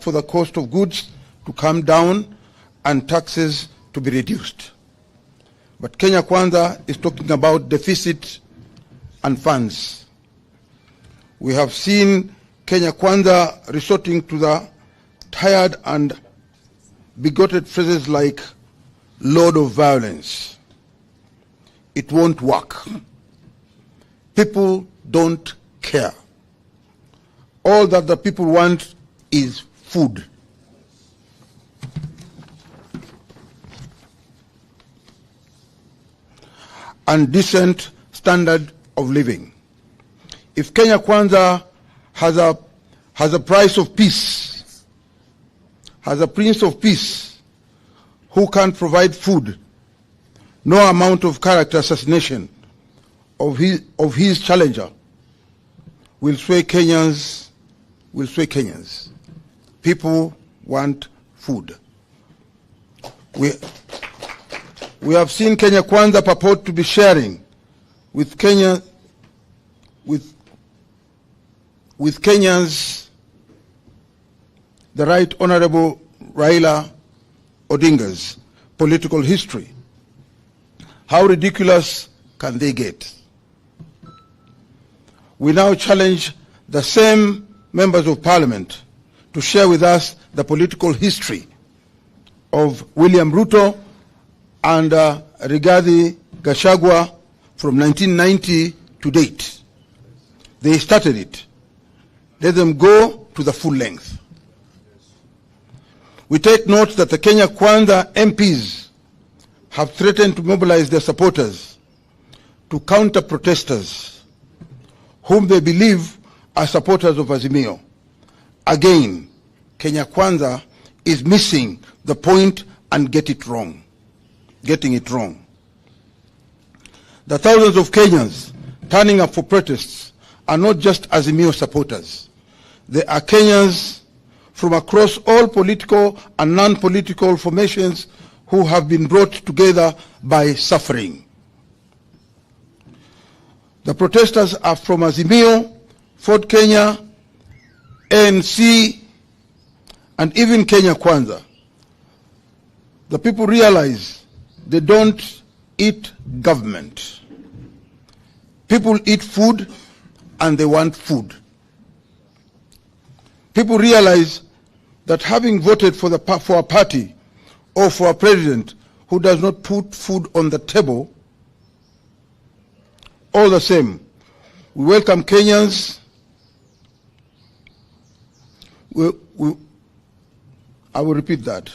for the cost of goods to come down and taxes to be reduced. But Kenya Kwanza is talking about deficit and funds. We have seen Kenya Kwanza resorting to the tired and bigoted phrases like "lord of violence." It won't work. People don't care. All that the people want is food. And decent standard of living. If Kenya Kwanza has a price of peace, has a prince of peace who can't provide food, no amount of character assassination of his challenger will sway Kenyans. People want food. We have seen Kenya Kwanza purport to be sharing with Kenyans the Right Honorable Raila Odinga's political history. How ridiculous can they get? We now challenge the same members of parliament to share with us the political history of William Ruto and Rigathi Gachagua from 1990 to date. They started it. Let them go to the full length. We take note that the Kenya Kwanza MPs have threatened to mobilize their supporters to counter protesters whom they believe are supporters of Azimio. Again, Kenya Kwanza is missing the point and getting it wrong. The thousands of Kenyans turning up for protests are not just Azimio supporters. They are Kenyans from across all political and non-political formations who have been brought together by suffering. The protesters are from Azimio, Ford Kenya, ANC, and even Kenya Kwanza. The people realize they don't eat government. People eat food and they want food. People realize that having voted for a party or for a president who does not put food on the table, all the same, we welcome Kenyans. I will repeat that.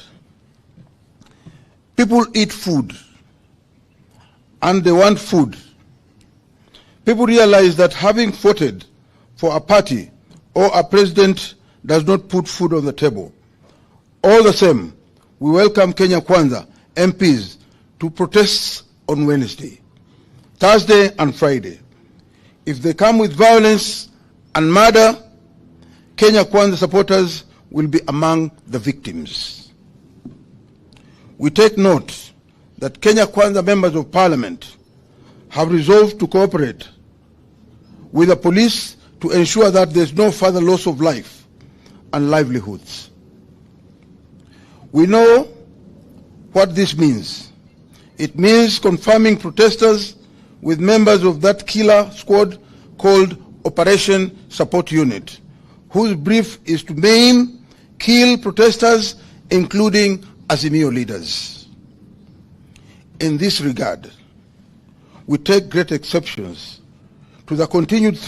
People eat food and they want food. People realize that having voted for a party or a president does not put food on the table. All the same, we welcome Kenya Kwanza MPs to protests on Wednesday, Thursday and Friday. If they come with violence and murder, Kenya Kwanza supporters will be among the victims. We take note that Kenya Kwanza members of parliament have resolved to cooperate with the police to ensure that there is no further loss of life and livelihoods. We know what this means. It means confirming protesters with members of that killer squad called Operation Support Unit, whose brief is to maim, kill protesters, including Azimio leaders. In this regard, we take great exceptions to the continued